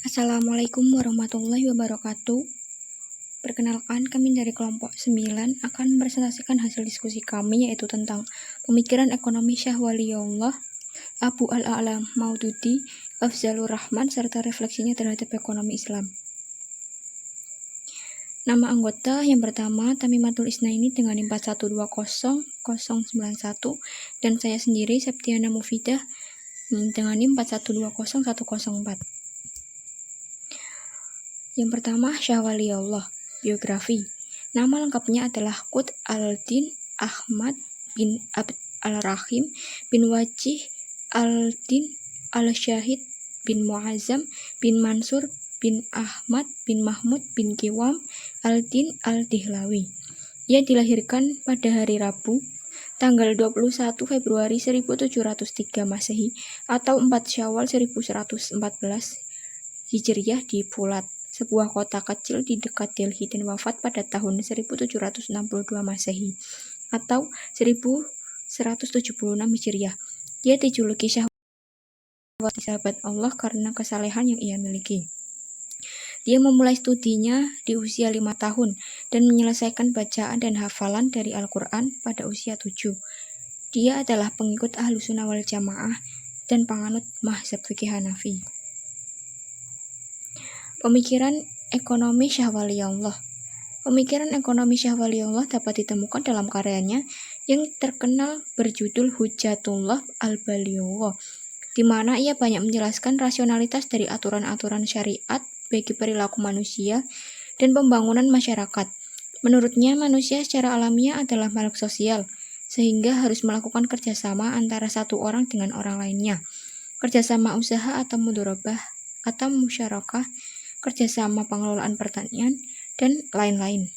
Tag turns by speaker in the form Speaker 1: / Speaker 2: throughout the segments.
Speaker 1: Assalamualaikum warahmatullahi wabarakatuh. Perkenalkan, kami dari kelompok 9 akan mempresentasikan hasil diskusi kami, yaitu tentang pemikiran ekonomi Syah Waliullah, Abu al-A'la Maududi, Afzalur Rahman, serta refleksinya terhadap ekonomi Islam. Nama anggota yang pertama, Tamimatul Isnaini dengan NIM 4120091, dan saya sendiri, Septiana Mufidah, dengan NIM 4120104. Yang pertama, Syah Waliullah. Biografi. Nama lengkapnya adalah Qut al-Din Ahmad bin Abd al-Rahim bin Wajih al-Din al-Syahid bin Muazzam bin Mansur bin Ahmad bin Mahmud bin Kiwam al-Din al-Dihlawi. Ia dilahirkan pada hari Rabu, tanggal 21 Februari 1703 Masehi atau 4 Syawal 1114 Hijriah di Pulat, sebuah kota kecil di dekat Delhi, dan wafat pada tahun 1762 Masehi atau 1176 Hijriah. Dia dijuluki Syah sahabat Allah karena kesalehan yang ia miliki. Dia memulai studinya di usia 5 tahun dan menyelesaikan bacaan dan hafalan dari Al-Quran pada usia 7. Dia adalah pengikut Ahlussunnah wal Jamaah dan penganut mazhab fikih Hanafi. Pemikiran ekonomi Syah Waliullah. Pemikiran ekonomi Syah Waliullah dapat ditemukan dalam karyanya yang terkenal berjudul Hujjatullah al-Balighah, di mana ia banyak menjelaskan rasionalitas dari aturan-aturan syariat bagi perilaku manusia dan pembangunan masyarakat. Menurutnya, manusia secara alamiah adalah makhluk sosial, sehingga harus melakukan kerjasama antara satu orang dengan orang lainnya, kerjasama usaha atau mudharabah atau musyarakah, kerjasama pengelolaan pertanian, dan lain-lain.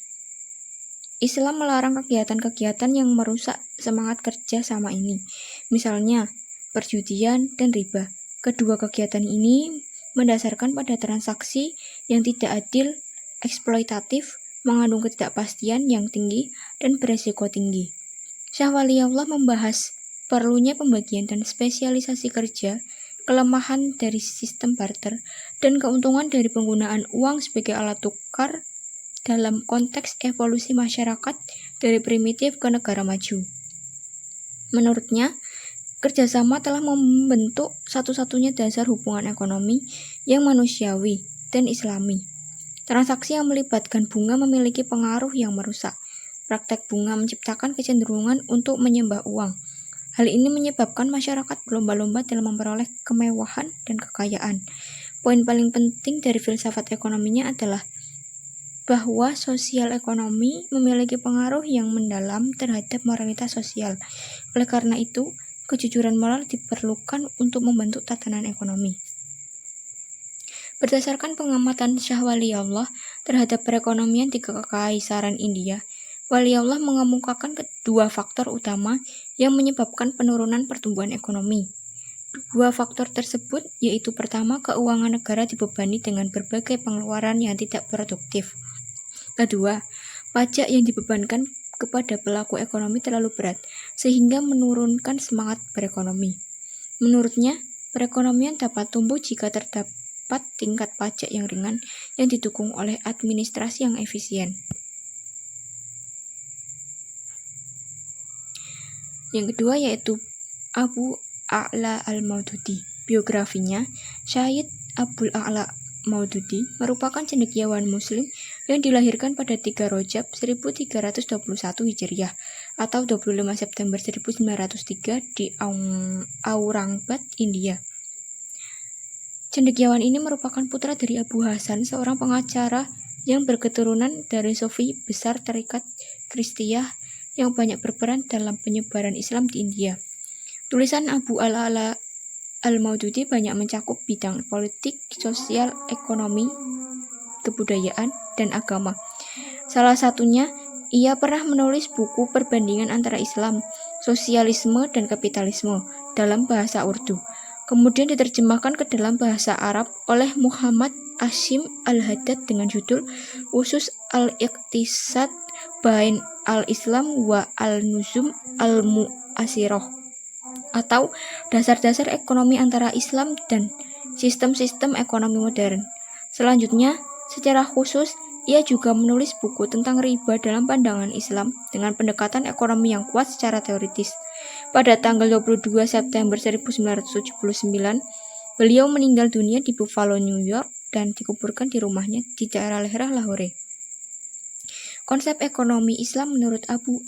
Speaker 1: Islam melarang kegiatan-kegiatan yang merusak semangat kerja sama ini, misalnya perjudian dan riba. Kedua kegiatan ini mendasarkan pada transaksi yang tidak adil, eksploitatif, mengandung ketidakpastian yang tinggi, dan beresiko tinggi. Syah Waliullah membahas perlunya pembagian dan spesialisasi kerja, kelemahan dari sistem barter, dan keuntungan dari penggunaan uang sebagai alat tukar dalam konteks evolusi masyarakat dari primitif ke negara maju. Menurutnya, kerjasama telah membentuk satu-satunya dasar hubungan ekonomi yang manusiawi dan islami. Transaksi yang melibatkan bunga memiliki pengaruh yang merusak. Praktek bunga menciptakan kecenderungan untuk menyembah uang. Hal ini menyebabkan masyarakat berlomba-lomba dalam memperoleh kemewahan dan kekayaan. Poin paling penting dari filsafat ekonominya adalah bahwa sosial ekonomi memiliki pengaruh yang mendalam terhadap moralitas sosial. Oleh karena itu, kejujuran moral diperlukan untuk membentuk tatanan ekonomi. Berdasarkan pengamatan Syah Waliullah terhadap perekonomian di Kekaisaran India, Waliullah mengemukakan kedua faktor utama yang menyebabkan penurunan pertumbuhan ekonomi. Dua faktor tersebut yaitu pertama, keuangan negara dibebani dengan berbagai pengeluaran yang tidak produktif. Kedua, pajak yang dibebankan kepada pelaku ekonomi terlalu berat sehingga menurunkan semangat berekonomi. Menurutnya, perekonomian dapat tumbuh jika terdapat tingkat pajak yang ringan yang didukung oleh administrasi yang efisien. Yang kedua yaitu Abu A'la al-Maududi. Biografinya, Syahid Abul A'la Maududi merupakan cendekiawan muslim yang dilahirkan pada 3 Rajab 1321 Hijriah atau 25 September 1903 di Aurangabad, India. Cendekiawan ini merupakan putra dari Abu Hasan, seorang pengacara yang berketurunan dari Sufi besar Tarekat Kristiyah yang banyak berperan dalam penyebaran Islam di India. Tulisan Abu al-A'la al-Maududi banyak mencakup bidang politik, sosial, ekonomi, kebudayaan, dan agama. Salah satunya, ia pernah menulis buku perbandingan antara Islam, sosialisme, dan kapitalisme dalam bahasa Urdu. Kemudian diterjemahkan ke dalam bahasa Arab oleh Muhammad Hashim al-Haddad dengan judul Usus al-Iqtisad Bain al-Islam wa al-Nuzum al-Mu'asirah, atau dasar-dasar ekonomi antara Islam dan sistem-sistem ekonomi modern. Selanjutnya, secara khusus, ia juga menulis buku tentang riba dalam pandangan Islam dengan pendekatan ekonomi yang kuat secara teoritis. Pada tanggal 22 September 1979, beliau meninggal dunia di Buffalo, New York, dan dikuburkan di rumahnya di daerah Lehrah, Lahore. Konsep ekonomi Islam menurut Abu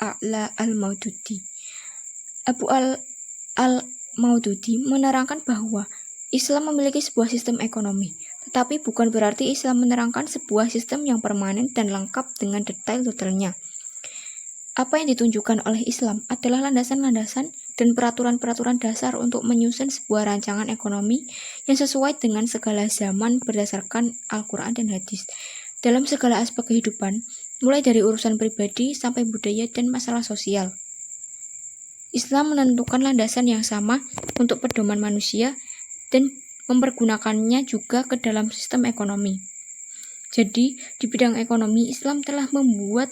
Speaker 1: A'la al-Maududi. Abu al-Maududi menerangkan bahwa Islam memiliki sebuah sistem ekonomi, tetapi bukan berarti Islam menerangkan sebuah sistem yang permanen dan lengkap dengan detail-detailnya. Apa yang ditunjukkan oleh Islam adalah landasan-landasan dan peraturan-peraturan dasar untuk menyusun sebuah rancangan ekonomi yang sesuai dengan segala zaman berdasarkan Al-Quran dan hadis. Dalam segala aspek kehidupan, mulai dari urusan pribadi sampai budaya dan masalah sosial. Islam menentukan landasan yang sama untuk pedoman manusia dan mempergunakannya juga ke dalam sistem ekonomi. Jadi, di bidang ekonomi, Islam telah membuat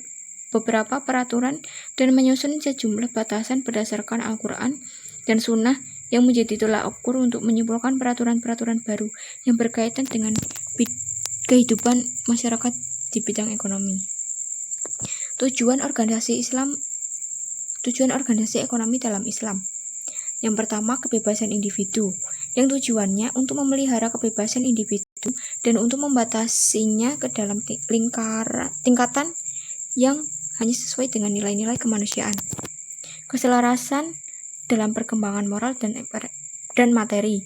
Speaker 1: beberapa peraturan dan menyusun sejumlah batasan berdasarkan Al-Quran dan Sunnah yang menjadi tolak ukur untuk menyimpulkan peraturan-peraturan baru yang berkaitan dengan kehidupan masyarakat di bidang ekonomi. Tujuan organisasi ekonomi dalam Islam. Yang pertama, kebebasan individu, yang tujuannya untuk memelihara kebebasan individu dan untuk membatasinya ke dalam tingkatan yang hanya sesuai dengan nilai-nilai kemanusiaan. Keselarasan dalam perkembangan moral dan materi.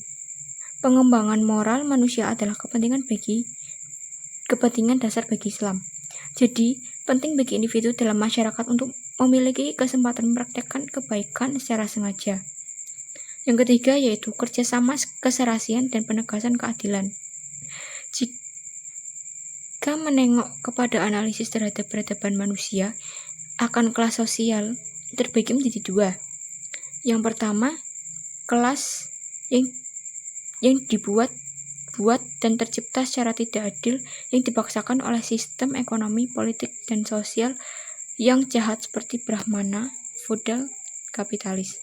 Speaker 1: Pengembangan moral manusia adalah kepentingan dasar bagi Islam. Jadi, penting bagi individu dalam masyarakat untuk memiliki kesempatan mempraktekkan kebaikan secara sengaja. Yang ketiga yaitu kerjasama, keserasian, dan penegasan keadilan. Jika menengok kepada analisis terhadap peradaban manusia akan kelas sosial terbagi menjadi dua. Yang pertama, kelas yang dibuat dan tercipta secara tidak adil yang dipaksakan oleh sistem ekonomi, politik, dan sosial yang jahat seperti Brahmana, feodal, kapitalis.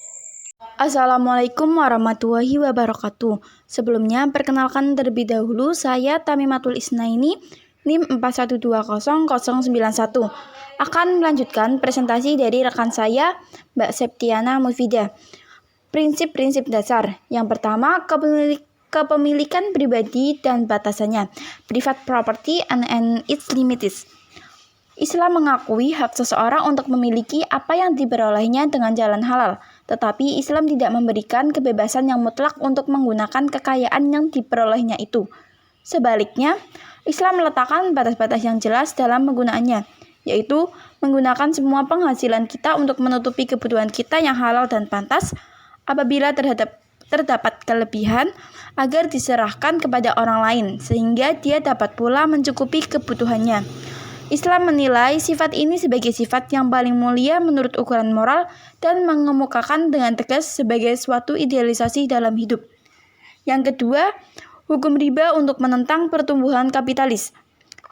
Speaker 2: Assalamualaikum warahmatullahi wabarakatuh. Sebelumnya, perkenalkan terlebih dahulu, saya Tamimatul Isnaini, NIM 41200091. Akan melanjutkan presentasi dari rekan saya, Mbak Septiana Mufidah. Prinsip-prinsip dasar. Yang pertama, kepemilikan pribadi dan batasannya. Private property and its limits. Islam mengakui hak seseorang untuk memiliki apa yang diperolehnya dengan jalan halal. Tetapi Islam tidak memberikan kebebasan yang mutlak untuk menggunakan kekayaan yang diperolehnya itu. Sebaliknya, Islam meletakkan batas-batas yang jelas dalam penggunaannya, yaitu menggunakan semua penghasilan kita untuk menutupi kebutuhan kita yang halal dan pantas. Apabila terdapat kelebihan, agar diserahkan kepada orang lain, sehingga dia dapat pula mencukupi kebutuhannya. Islam menilai sifat ini sebagai sifat yang paling mulia menurut ukuran moral dan mengemukakan dengan tegas sebagai suatu idealisasi dalam hidup. Yang kedua, hukum riba untuk menentang pertumbuhan kapitalis.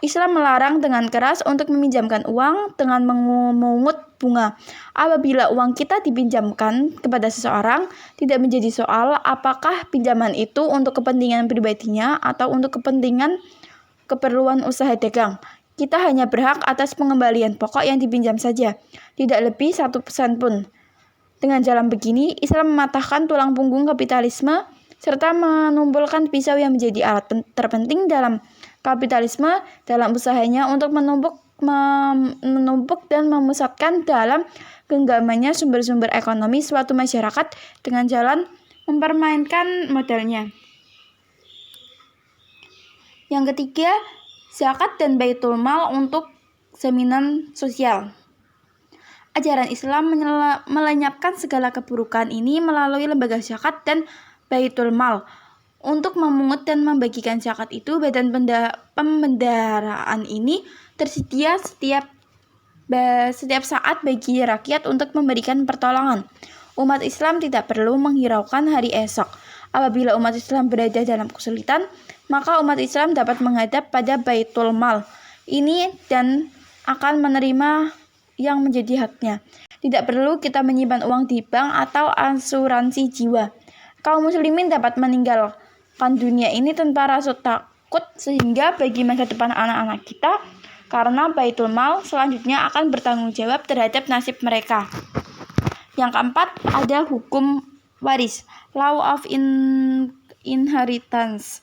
Speaker 2: Islam melarang dengan keras untuk meminjamkan uang dengan memungut bunga. Apabila uang kita dipinjamkan kepada seseorang, tidak menjadi soal apakah pinjaman itu untuk kepentingan pribadinya atau untuk keperluan usaha dagang. Kita hanya berhak atas pengembalian pokok yang dipinjam saja, tidak lebih 1% pun. Dengan jalan begini, Islam mematahkan tulang punggung kapitalisme serta menumpulkan pisau yang menjadi alat terpenting dalam kapitalisme dalam usahanya untuk menumpuk dan memusatkan dalam genggamannya sumber-sumber ekonomi suatu masyarakat dengan jalan mempermainkan modalnya. Yang ketiga, zakat dan baitul mal untuk jaminan sosial. Ajaran Islam melenyapkan segala keburukan ini melalui lembaga zakat dan baitul mal. Untuk memungut dan membagikan zakat itu, badan pembendaraan ini tersedia setiap saat bagi rakyat untuk memberikan pertolongan. Umat Islam tidak perlu menghiraukan hari esok. Apabila umat Islam berada dalam kesulitan, maka umat Islam dapat menghadap pada baitul mal ini dan akan menerima yang menjadi haknya. Tidak perlu kita menyimpan uang di bank atau asuransi jiwa. Kaum muslimin dapat meninggalkan menciptakan dunia ini tanpa rasa takut, sehingga bagi masa depan anak-anak kita, karena Baitul Mal selanjutnya akan bertanggung jawab terhadap nasib mereka. Yang keempat, ada hukum waris, law of inheritance.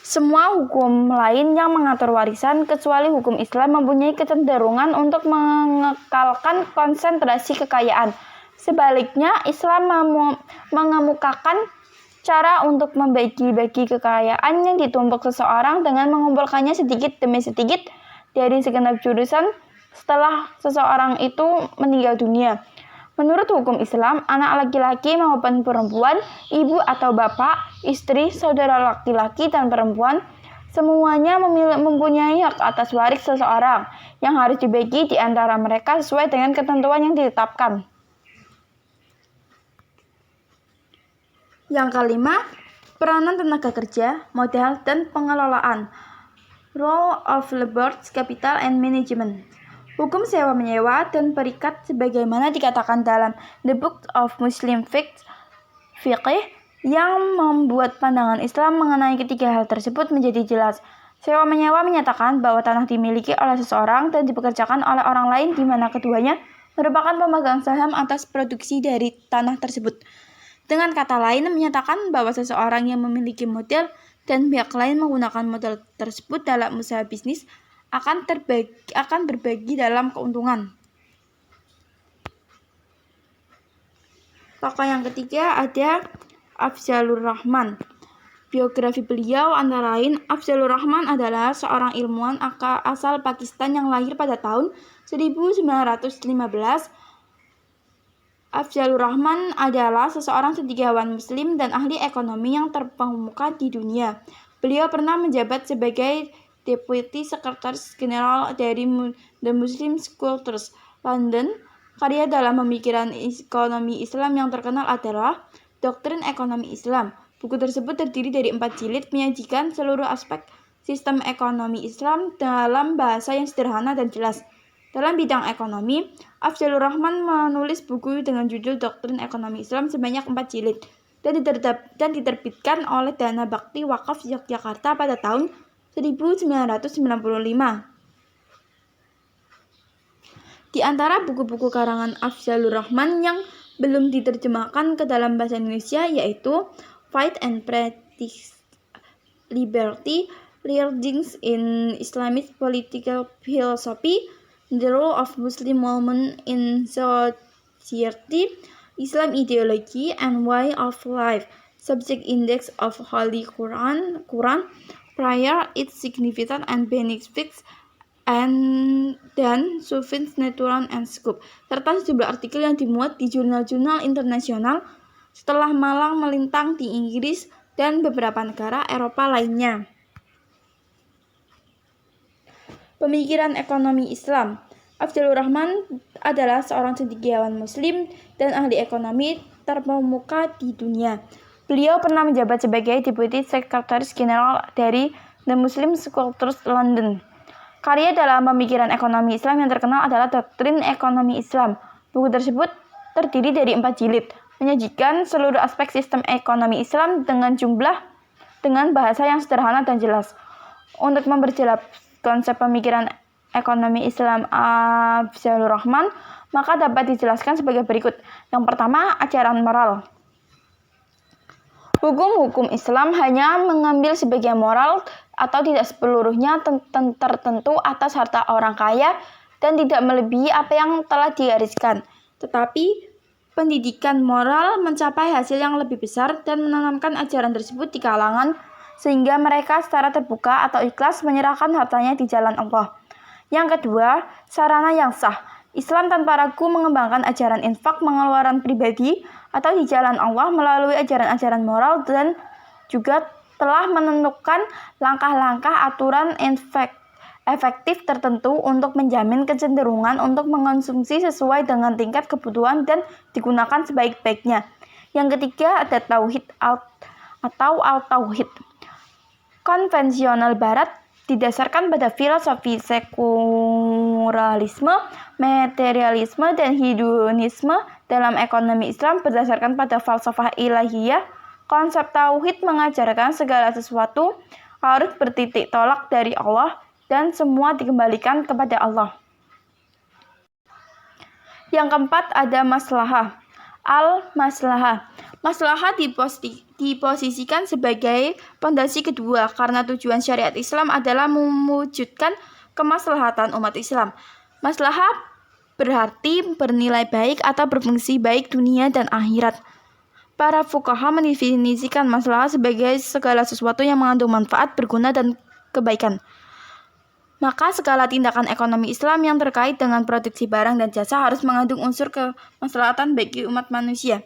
Speaker 2: Semua hukum lain yang mengatur warisan kecuali hukum Islam mempunyai kecenderungan untuk mengekalkan konsentrasi kekayaan. Sebaliknya, Islam mengemukakan cara untuk membagi-bagi kekayaan yang ditumpuk seseorang dengan mengumpulkannya sedikit demi sedikit dari segenap jurusan setelah seseorang itu meninggal dunia. Menurut hukum Islam, anak laki-laki maupun perempuan, ibu atau bapak, istri, saudara laki-laki dan perempuan, semuanya mempunyai hak atas waris seseorang yang harus dibagi di antara mereka sesuai dengan ketentuan yang ditetapkan. Yang kelima, peranan tenaga kerja, modal, dan pengelolaan. Role of labor, capital, and management. Hukum sewa-menyewa dan perikat sebagaimana dikatakan dalam The Book of Muslim Fiqh yang membuat pandangan Islam mengenai ketiga hal tersebut menjadi jelas. Sewa-menyewa menyatakan bahwa tanah dimiliki oleh seseorang dan dipekerjakan oleh orang lain di mana keduanya merupakan pemegang saham atas produksi dari tanah tersebut. Dengan kata lain, menyatakan bahwa seseorang yang memiliki modal dan pihak lain menggunakan modal tersebut dalam usaha bisnis akan berbagi dalam keuntungan. Tokoh yang ketiga ada Afzalur Rahman. Biografi beliau antara lain, Afzalur Rahman adalah seorang ilmuwan asal Pakistan yang lahir pada tahun 1915. Afzalur Rahman adalah seseorang cendekiawan muslim dan ahli ekonomi yang terkemuka di dunia. Beliau pernah menjabat sebagai Deputy Sekretaris General dari The Muslim School Trust, London. Karya dalam pemikiran ekonomi Islam yang terkenal adalah Doktrin Ekonomi Islam. Buku tersebut terdiri dari 4 jilid, menyajikan seluruh aspek sistem ekonomi Islam dalam bahasa yang sederhana dan jelas. Dalam bidang ekonomi, Afzalur Rahman menulis buku dengan judul Doktrin Ekonomi Islam sebanyak 4 jilid dan diterbitkan oleh Dana Bakti Wakaf Yogyakarta pada tahun 1995. Di antara buku-buku karangan Afzalur Rahman yang belum diterjemahkan ke dalam bahasa Indonesia yaitu Fight and Practice Liberty, Learnings in Islamic Political Philosophy, The Role of Muslim Women in Society, Islam Ideology and Way of Life, Subject Index of Holy Quran, Prayer, Its Significance and Benefits, dan Sufis Natural and Scope, serta sejumlah artikel yang dimuat di jurnal-jurnal internasional setelah malang melintang di Inggris dan beberapa negara Eropa lainnya. Pemikiran ekonomi Islam. Afzalur Rahman adalah seorang cendekiawan muslim dan ahli ekonomi terkemuka di dunia. Beliau pernah menjabat sebagai Deputy Sekretaris General dari The Muslim School Trust, London. Karya dalam pemikiran ekonomi Islam yang terkenal adalah Doktrin Ekonomi Islam. Buku tersebut terdiri dari 4 jilid, menyajikan seluruh aspek sistem ekonomi Islam dengan bahasa yang sederhana dan jelas. Untuk memperjelas konsep pemikiran ekonomi Islam Afzalur Rahman, maka dapat dijelaskan sebagai berikut. Yang pertama, ajaran moral. Hukum-hukum Islam hanya mengambil sebagian moral atau tidak seluruhnya tertentu atas harta orang kaya dan tidak melebihi apa yang telah digariskan. Tetapi pendidikan moral mencapai hasil yang lebih besar dan menanamkan ajaran tersebut di kalangan sehingga mereka secara terbuka atau ikhlas menyerahkan hartanya di jalan Allah. Yang kedua, sarana yang sah. Islam tanpa ragu mengembangkan ajaran infak pengeluaran pribadi atau di jalan Allah melalui ajaran-ajaran moral dan juga telah menentukan langkah-langkah aturan efektif tertentu untuk menjamin kecenderungan untuk mengonsumsi sesuai dengan tingkat kebutuhan dan digunakan sebaik-baiknya. Yang ketiga, ada tauhid atau al-tauhid. Konvensional Barat didasarkan pada filosofi sekularisme, materialisme, dan hedonisme. Dalam ekonomi Islam berdasarkan pada falsafah ilahiyah, Konsep tauhid mengajarkan segala sesuatu harus bertitik tolak dari Allah dan semua dikembalikan kepada Allah. Yang keempat ada maslahah. Al-maslahah. Maslahah diposisikan sebagai pondasi kedua karena tujuan syariat Islam adalah mewujudkan kemaslahatan umat Islam. Maslahah berarti bernilai baik atau berfungsi baik dunia dan akhirat. Para fuqaha mendefinisikan maslahah sebagai segala sesuatu yang mengandung manfaat, berguna, dan kebaikan. Maka segala tindakan ekonomi Islam yang terkait dengan produksi barang dan jasa harus mengandung unsur kemaslahatan bagi umat manusia.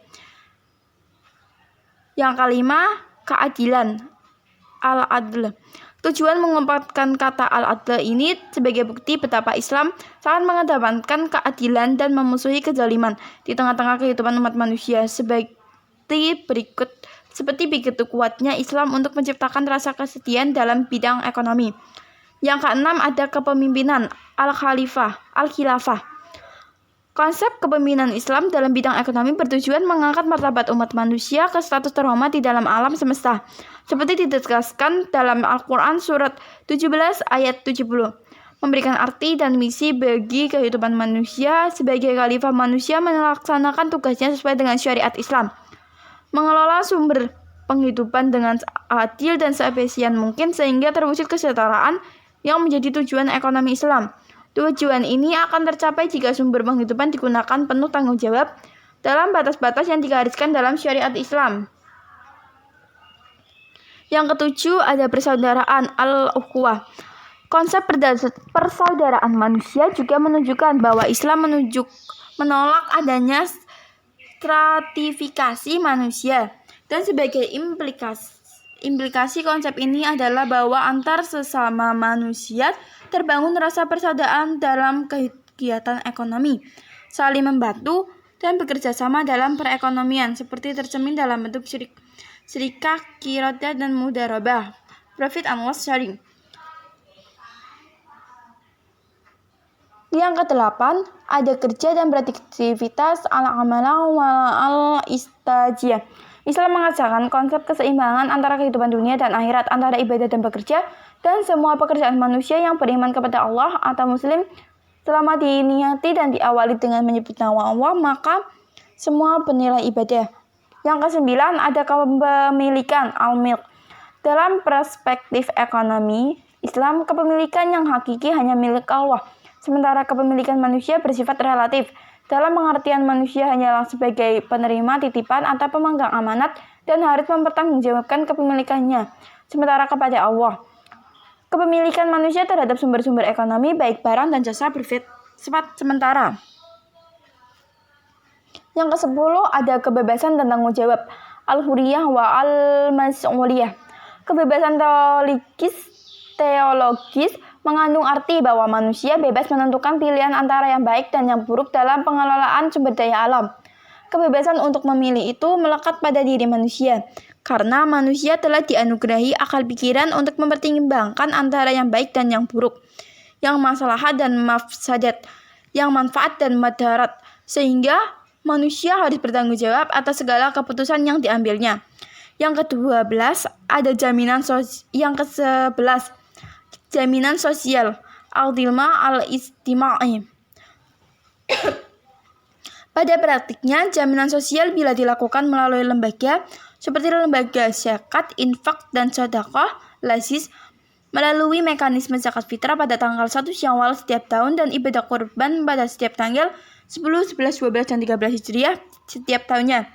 Speaker 2: Yang kelima, keadilan. Al-adl. Tujuan mengempatkan kata al-adl ini sebagai bukti betapa Islam sangat mengedepankan keadilan dan memusuhi kezaliman di tengah-tengah kehidupan umat manusia. Seperti begitu kuatnya Islam untuk menciptakan rasa kesetiaan dalam bidang ekonomi. Yang keenam ada kepemimpinan, al-khilafah. Konsep kepemimpinan Islam dalam bidang ekonomi bertujuan mengangkat martabat umat manusia ke status terhormat di dalam alam semesta, seperti ditegaskan dalam Al-Quran surat 17 ayat 70. Memberikan arti dan misi bagi kehidupan manusia. Sebagai khalifah manusia melaksanakan tugasnya sesuai dengan syariat Islam, mengelola sumber penghidupan dengan adil dan seefisien mungkin sehingga terwujud kesetaraan yang menjadi tujuan ekonomi Islam. Tujuan ini akan tercapai jika sumber penghidupan digunakan penuh tanggung jawab dalam batas-batas yang digariskan dalam syariat Islam. Yang ketujuh ada persaudaraan, al-ukhuwah. Konsep persaudaraan manusia juga menunjukkan bahwa Islam menolak adanya stratifikasi manusia, dan sebagai implikasi konsep ini adalah bahwa antar sesama manusia terbangun rasa persaudaraan dalam kegiatan ekonomi, saling membantu dan bekerja sama dalam perekonomian, seperti tercermin dalam bentuk syirikah, qirodah, dan mudharabah, profit and loss sharing. Yang kedelapan, ada kerja dan beraktivitas al-amalah wal-istajiyah. Islam mengajarkan konsep keseimbangan antara kehidupan dunia dan akhirat, antara ibadah dan bekerja, dan semua pekerjaan manusia yang beriman kepada Allah atau Muslim selama diniati dan diawali dengan menyebut nama Allah, maka semua bernilai ibadah. Yang kesembilan ada kepemilikan al-milk. Dalam perspektif ekonomi Islam, kepemilikan yang hakiki hanya milik Allah, sementara kepemilikan manusia bersifat relatif. Dalam pengertian manusia hanyalah sebagai penerima titipan atau pemegang amanat dan harus mempertanggungjawabkan kepemilikannya. Sementara kepada Allah, kepemilikan manusia terhadap sumber-sumber ekonomi baik barang dan jasa bersifat sementara. Yang ke-10 ada kebebasan dan tanggung jawab, al-huriyah wa al-mas'uliyah. Kebebasan teologis mengandung arti bahwa manusia bebas menentukan pilihan antara yang baik dan yang buruk dalam pengelolaan sumber daya alam. Kebebasan untuk memilih itu melekat pada diri manusia, karena manusia telah dianugerahi akal pikiran untuk mempertimbangkan antara yang baik dan yang buruk, yang maslahat dan mafsadat, yang manfaat dan madarat, sehingga manusia harus bertanggung jawab atas segala keputusan yang diambilnya. Yang ke-12 ada jaminan sosial, al-dhilma al-istima'i. Pada praktiknya, jaminan sosial bila dilakukan melalui lembaga seperti lembaga zakat, infak, dan sedekah lazis, melalui mekanisme zakat fitrah pada tanggal 1 Syawal setiap tahun dan ibadah kurban pada setiap tanggal 10, 11, 12, dan 13 Hijriah setiap tahunnya.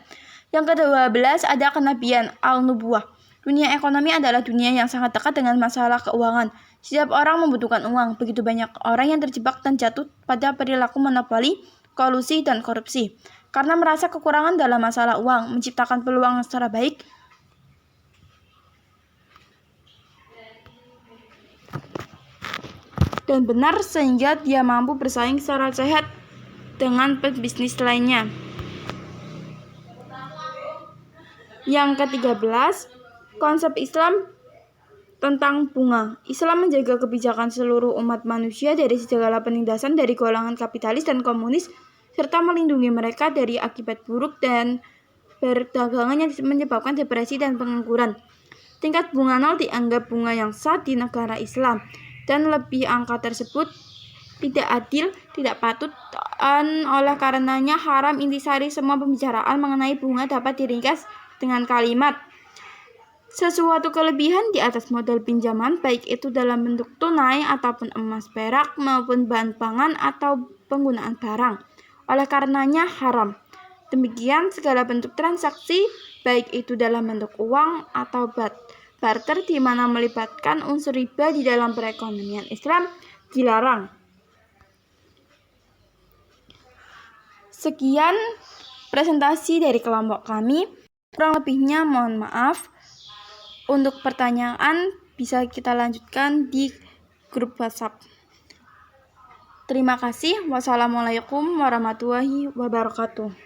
Speaker 2: Yang ke-12 ada kenabian, al-nubuwah. Dunia ekonomi adalah dunia yang sangat dekat dengan masalah keuangan. Setiap orang membutuhkan uang. Begitu banyak orang yang terjebak dan jatuh pada perilaku monopoli, kolusi, dan korupsi karena merasa kekurangan dalam masalah uang, menciptakan peluang secara baik dan benar sehingga dia mampu bersaing secara sehat dengan pebisnis lainnya. Yang ke-13, konsep Islam tentang bunga. Islam menjaga kebijakan seluruh umat manusia dari segala penindasan dari golongan kapitalis dan komunis, serta melindungi mereka dari akibat buruk dan perdagangan yang menyebabkan depresi dan pengangguran. Tingkat bunga 0 dianggap bunga yang sah di negara Islam, dan lebih angka tersebut tidak adil, tidak patut, dan oleh karenanya haram. Intisari semua pembicaraan mengenai bunga dapat diringkas dengan kalimat sesuatu kelebihan di atas modal pinjaman, baik itu dalam bentuk tunai ataupun emas, perak, maupun bahan pangan atau penggunaan barang. Oleh karenanya haram. Demikian segala bentuk transaksi, baik itu dalam bentuk uang atau barter di mana melibatkan unsur riba di dalam perekonomian Islam dilarang. Sekian presentasi dari kelompok kami. Kurang lebihnya mohon maaf. Untuk pertanyaan bisa kita lanjutkan di grup WhatsApp. Terima kasih. Wassalamualaikum warahmatullahi wabarakatuh.